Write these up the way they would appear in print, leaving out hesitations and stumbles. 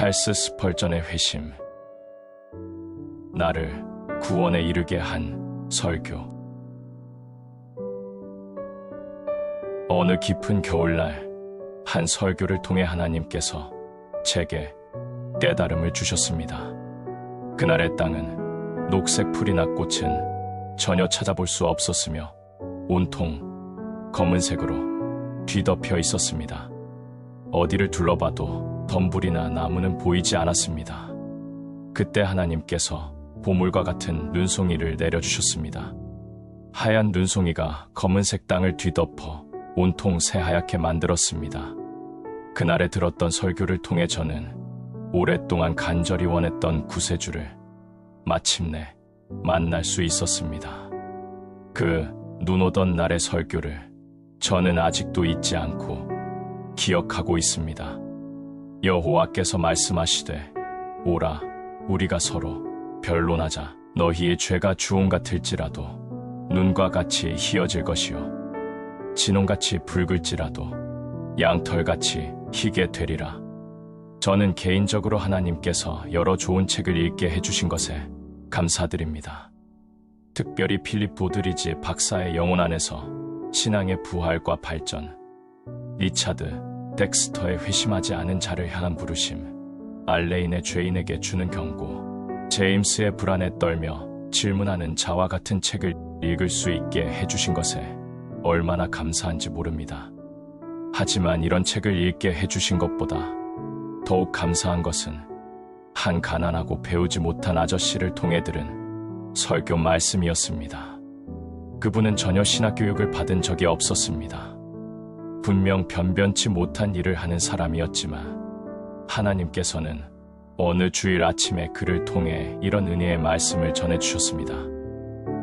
찰스 스펄전의 회심. 나를 구원에 이르게 한 설교. 어느 깊은 겨울날 한 설교를 통해 하나님께서 제게 깨달음을 주셨습니다. 그날의 땅은 녹색 풀이나 꽃은 전혀 찾아볼 수 없었으며 온통 검은색으로 뒤덮여 있었습니다. 어디를 둘러봐도 덤불이나 나무는 보이지 않았습니다. 그때 하나님께서 보물과 같은 눈송이를 내려주셨습니다. 하얀 눈송이가 검은색 땅을 뒤덮어 온통 새하얗게 만들었습니다. 그날에 들었던 설교를 통해 저는 오랫동안 간절히 원했던 구세주를 마침내 만날 수 있었습니다. 그 눈 오던 날의 설교를 저는 아직도 잊지 않고 기억하고 있습니다. 여호와께서 말씀하시되 오라 우리가 서로 변론하자. 너희의 죄가 주홍 같을지라도 눈과 같이 희어질 것이요 진홍같이 붉을지라도 양털같이 희게 되리라. 저는 개인적으로 하나님께서 여러 좋은 책을 읽게 해주신 것에 감사드립니다. 특별히 필립 보드리지 박사의 영혼 안에서 신앙의 부활과 발전, 리차드 덱스터의 회심하지 않은 자를 향한 부르심, 알레인의 죄인에게 주는 경고, 제임스의 불안에 떨며 질문하는 자와 같은 책을 읽을 수 있게 해주신 것에 얼마나 감사한지 모릅니다. 하지만 이런 책을 읽게 해주신 것보다 더욱 감사한 것은 한 가난하고 배우지 못한 아저씨를 통해 들은 설교 말씀이었습니다. 그분은 전혀 신학교육을 받은 적이 없었습니다. 분명 변변치 못한 일을 하는 사람이었지만 하나님께서는 어느 주일 아침에 그를 통해 이런 은혜의 말씀을 전해주셨습니다.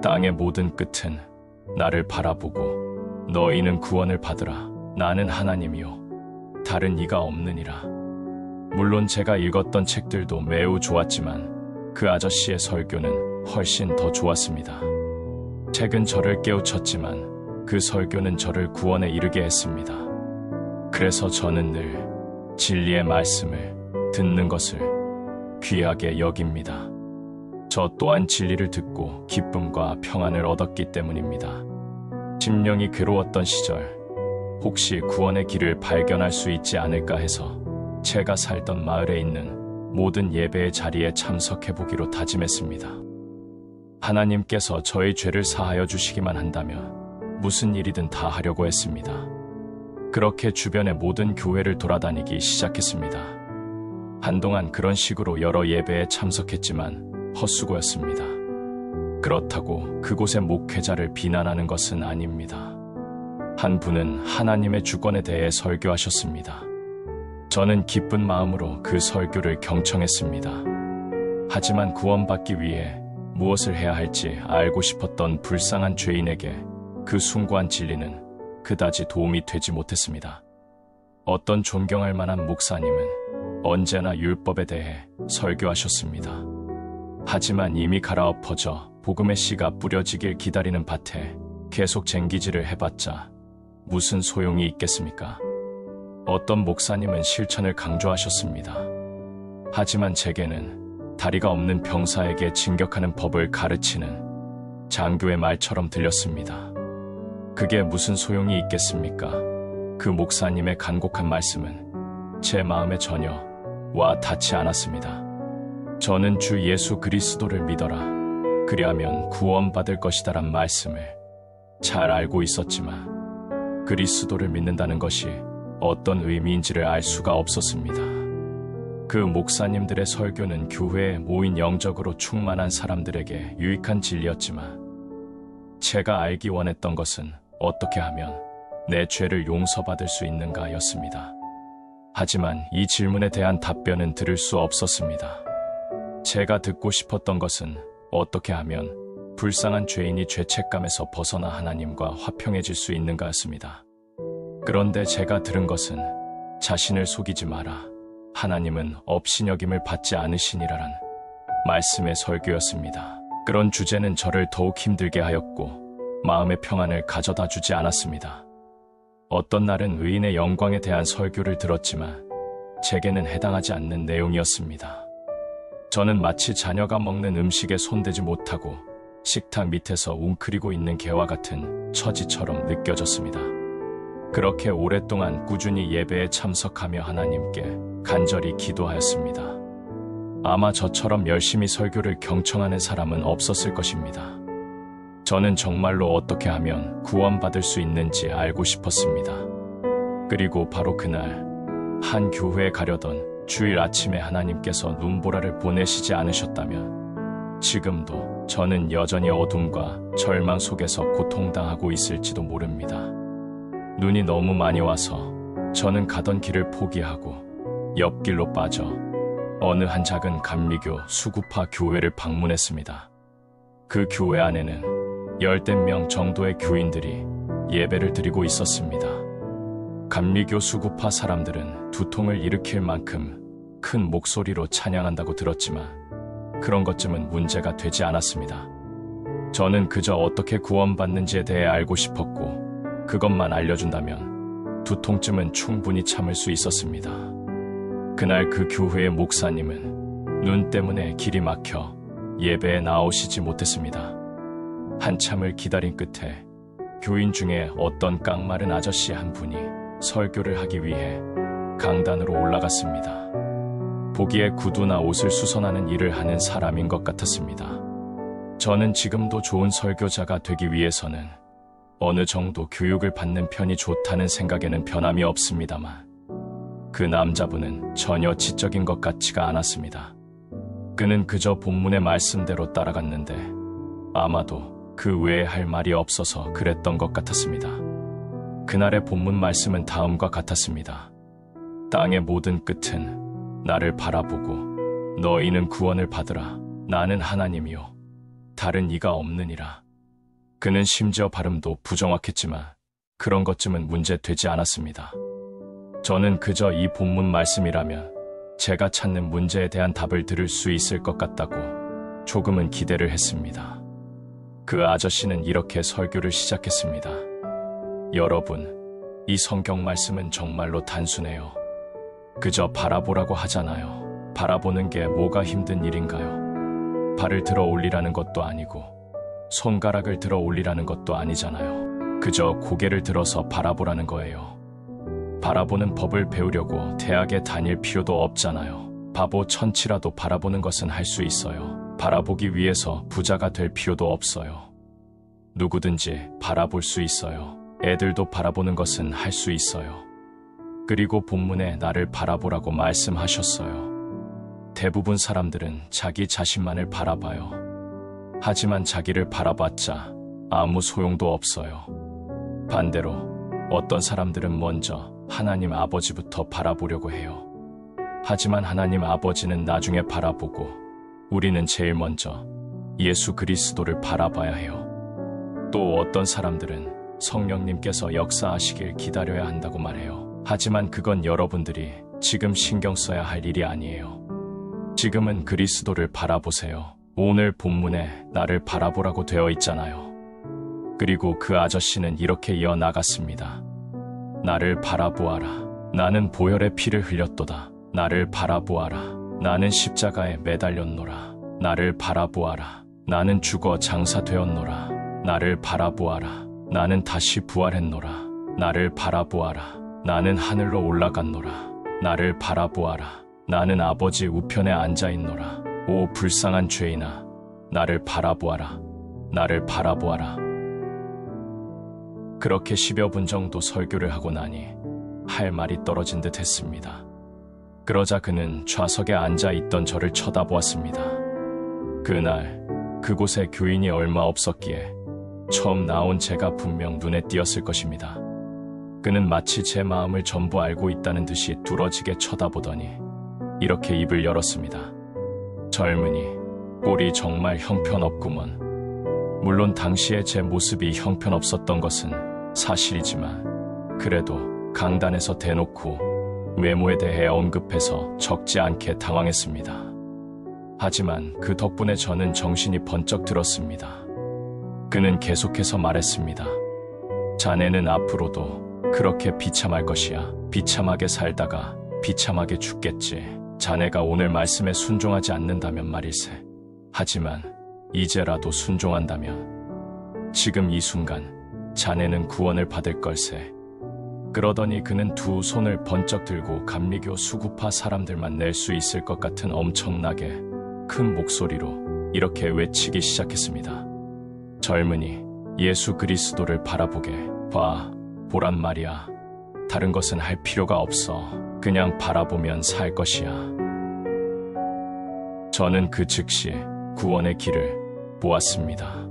땅의 모든 끝은 나를 바라보고 너희는 구원을 받으라. 나는 하나님이요 다른 이가 없느니라. 물론 제가 읽었던 책들도 매우 좋았지만 그 아저씨의 설교는 훨씬 더 좋았습니다. 책은 저를 깨우쳤지만 그 설교는 저를 구원에 이르게 했습니다. 그래서 저는 늘 진리의 말씀을 듣는 것을 귀하게 여깁니다. 저 또한 진리를 듣고 기쁨과 평안을 얻었기 때문입니다. 심령이 괴로웠던 시절 혹시 구원의 길을 발견할 수 있지 않을까 해서 제가 살던 마을에 있는 모든 예배의 자리에 참석해보기로 다짐했습니다. 하나님께서 저의 죄를 사하여 주시기만 한다면 무슨 일이든 다 하려고 했습니다. 그렇게 주변의 모든 교회를 돌아다니기 시작했습니다. 한동안 그런 식으로 여러 예배에 참석했지만 헛수고였습니다. 그렇다고 그곳의 목회자를 비난하는 것은 아닙니다. 한 분은 하나님의 주권에 대해 설교하셨습니다. 저는 기쁜 마음으로 그 설교를 경청했습니다. 하지만 구원받기 위해 무엇을 해야 할지 알고 싶었던 불쌍한 죄인에게 그 숭고한 진리는 그다지 도움이 되지 못했습니다. 어떤 존경할 만한 목사님은 언제나 율법에 대해 설교하셨습니다. 하지만 이미 갈아엎어져 복음의 씨가 뿌려지길 기다리는 밭에 계속 쟁기질을 해봤자 무슨 소용이 있겠습니까? 어떤 목사님은 실천을 강조하셨습니다. 하지만 제게는 다리가 없는 병사에게 진격하는 법을 가르치는 장교의 말처럼 들렸습니다. 그게 무슨 소용이 있겠습니까? 그 목사님의 간곡한 말씀은 제 마음에 전혀 와 닿지 않았습니다. 저는 주 예수 그리스도를 믿어라. 그리하면 구원받을 것이다란 말씀을 잘 알고 있었지만 그리스도를 믿는다는 것이 어떤 의미인지를 알 수가 없었습니다. 그 목사님들의 설교는 교회에 모인 영적으로 충만한 사람들에게 유익한 진리였지만 제가 알기 원했던 것은 어떻게 하면 내 죄를 용서받을 수 있는가였습니다. 하지만 이 질문에 대한 답변은 들을 수 없었습니다. 제가 듣고 싶었던 것은 어떻게 하면 불쌍한 죄인이 죄책감에서 벗어나 하나님과 화평해질 수 있는가였습니다. 그런데 제가 들은 것은 자신을 속이지 마라. 하나님은 업신여김을 받지 않으시니라란 말씀의 설교였습니다. 그런 주제는 저를 더욱 힘들게 하였고 마음의 평안을 가져다 주지 않았습니다. 어떤 날은 의인의 영광에 대한 설교를 들었지만 제게는 해당하지 않는 내용이었습니다. 저는 마치 자녀가 먹는 음식에 손대지 못하고 식탁 밑에서 웅크리고 있는 개와 같은 처지처럼 느껴졌습니다. 그렇게 오랫동안 꾸준히 예배에 참석하며 하나님께 간절히 기도하였습니다. 아마 저처럼 열심히 설교를 경청하는 사람은 없었을 것입니다. 저는 정말로 어떻게 하면 구원받을 수 있는지 알고 싶었습니다. 그리고 바로 그날 한 교회에 가려던 주일 아침에 하나님께서 눈보라를 보내시지 않으셨다면 지금도 저는 여전히 어둠과 절망 속에서 고통당하고 있을지도 모릅니다. 눈이 너무 많이 와서 저는 가던 길을 포기하고 옆길로 빠져 어느 한 작은 감리교 수구파 교회를 방문했습니다. 그 교회 안에는 10명 정도의 교인들이 예배를 드리고 있었습니다. 감리교 수구파 사람들은 두통을 일으킬 만큼 큰 목소리로 찬양한다고 들었지만 그런 것쯤은 문제가 되지 않았습니다. 저는 그저 어떻게 구원받는지에 대해 알고 싶었고 그것만 알려준다면 두통쯤은 충분히 참을 수 있었습니다. 그날 그 교회의 목사님은 눈 때문에 길이 막혀 예배에 나오시지 못했습니다. 한참을 기다린 끝에 교인 중에 어떤 깡마른 아저씨 한 분이 설교를 하기 위해 강단으로 올라갔습니다. 보기에 구두나 옷을 수선하는 일을 하는 사람인 것 같았습니다. 저는 지금도 좋은 설교자가 되기 위해서는 어느 정도 교육을 받는 편이 좋다는 생각에는 변함이 없습니다만 그 남자분은 전혀 지적인 것 같지가 않았습니다. 그는 그저 본문의 말씀대로 따라갔는데 아마도 그 외에 할 말이 없어서 그랬던 것 같았습니다. 그날의 본문 말씀은 다음과 같았습니다. 땅의 모든 끝은 나를 바라보고 너희는 구원을 받으라. 나는 하나님이요 다른 이가 없느니라. 그는 심지어 발음도 부정확했지만 그런 것쯤은 문제되지 않았습니다. 저는 그저 이 본문 말씀이라면 제가 찾는 문제에 대한 답을 들을 수 있을 것 같다고 조금은 기대를 했습니다. 그 아저씨는 이렇게 설교를 시작했습니다. 여러분, 이 성경 말씀은 정말로 단순해요. 그저 바라보라고 하잖아요. 바라보는 게 뭐가 힘든 일인가요? 발을 들어 올리라는 것도 아니고 손가락을 들어 올리라는 것도 아니잖아요. 그저 고개를 들어서 바라보라는 거예요. 바라보는 법을 배우려고 대학에 다닐 필요도 없잖아요. 바보 천치라도 바라보는 것은 할 수 있어요. 바라보기 위해서 부자가 될 필요도 없어요. 누구든지 바라볼 수 있어요. 애들도 바라보는 것은 할 수 있어요. 그리고 본문에 나를 바라보라고 말씀하셨어요. 대부분 사람들은 자기 자신만을 바라봐요. 하지만 자기를 바라봤자 아무 소용도 없어요. 반대로 어떤 사람들은 먼저 하나님 아버지부터 바라보려고 해요. 하지만 하나님 아버지는 나중에 바라보고 우리는 제일 먼저 예수 그리스도를 바라봐야 해요. 또 어떤 사람들은 성령님께서 역사하시길 기다려야 한다고 말해요. 하지만 그건 여러분들이 지금 신경 써야 할 일이 아니에요. 지금은 그리스도를 바라보세요. 오늘 본문에 나를 바라보라고 되어 있잖아요. 그리고 그 아저씨는 이렇게 이어나갔습니다. 나를 바라보아라. 나는 보혈의 피를 흘렸도다. 나를 바라보아라. 나는 십자가에 매달렸노라. 나를 바라보아라. 나는 죽어 장사되었노라. 나를 바라보아라. 나는 다시 부활했노라. 나를 바라보아라. 나는 하늘로 올라갔노라. 나를 바라보아라. 나는 아버지 우편에 앉아있노라. 오 불쌍한 죄인아, 나를 바라보아라. 나를 바라보아라. 그렇게 10여 분 정도 설교를 하고 나니 할 말이 떨어진 듯 했습니다. 그러자 그는 좌석에 앉아있던 저를 쳐다보았습니다. 그날 그곳에 교인이 얼마 없었기에 처음 나온 제가 분명 눈에 띄었을 것입니다. 그는 마치 제 마음을 전부 알고 있다는 듯이 뚫어지게 쳐다보더니 이렇게 입을 열었습니다. 젊은이, 꼴이 정말 형편없구먼. 물론 당시에 제 모습이 형편없었던 것은 사실이지만 그래도 강단에서 대놓고 외모에 대해 언급해서 적지 않게 당황했습니다. 하지만 그 덕분에 저는 정신이 번쩍 들었습니다. 그는 계속해서 말했습니다. 자네는 앞으로도 그렇게 비참할 것이야. 비참하게 살다가 비참하게 죽겠지. 자네가 오늘 말씀에 순종하지 않는다면 말일세. 하지만 이제라도 순종한다면 지금 이 순간 자네는 구원을 받을 걸세. 그러더니 그는 두 손을 번쩍 들고 감리교 수구파 사람들만 낼 수 있을 것 같은 엄청나게 큰 목소리로 이렇게 외치기 시작했습니다. 젊은이, 예수 그리스도를 바라보게 보란 말이야. 다른 것은 할 필요가 없어. 그냥 바라보면 살 것이야. 저는 그 즉시 구원의 길을 보았습니다.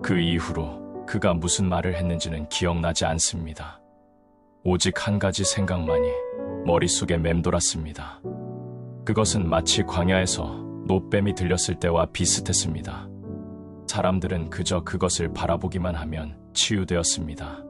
그 이후로 그가 무슨 말을 했는지는 기억나지 않습니다. 오직 한 가지 생각만이 머릿속에 맴돌았습니다. 그것은 마치 광야에서 노뱀이 들렸을 때와 비슷했습니다. 사람들은 그저 그것을 바라보기만 하면 치유되었습니다.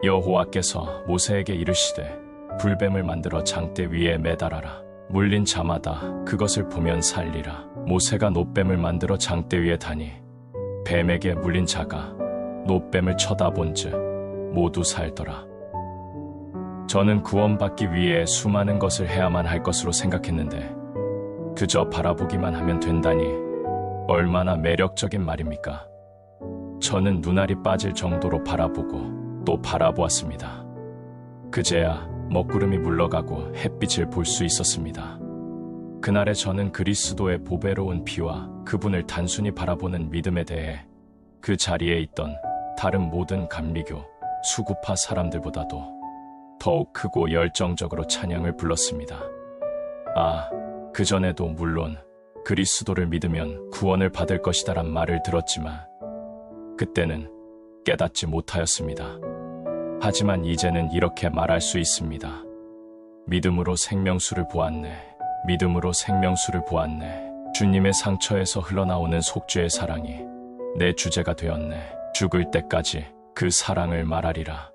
여호와께서 모세에게 이르시되 불뱀을 만들어 장대 위에 매달아라. 물린 자마다 그것을 보면 살리라. 모세가 노뱀을 만들어 장대 위에 다니 뱀에게 물린 자가 노뱀을 쳐다본즉 모두 살더라. 저는 구원받기 위해 수많은 것을 해야만 할 것으로 생각했는데 그저 바라보기만 하면 된다니 얼마나 매력적인 말입니까? 저는 눈알이 빠질 정도로 바라보고 또 바라보았습니다. 그제야 먹구름이 물러가고 햇빛을 볼 수 있었습니다. 그날에 저는 그리스도의 보배로운 피와 그분을 단순히 바라보는 믿음에 대해 그 자리에 있던 다른 모든 감리교, 수구파 사람들보다도 더욱 크고 열정적으로 찬양을 불렀습니다. 그전에도 물론 그리스도를 믿으면 구원을 받을 것이다란 말을 들었지만 그때는 깨닫지 못하였습니다. 하지만 이제는 이렇게 말할 수 있습니다. 믿음으로 생명수를 보았네. 믿음으로 생명수를 보았네. 주님의 상처에서 흘러나오는 속죄의 사랑이 내 주제가 되었네. 죽을 때까지 그 사랑을 말하리라.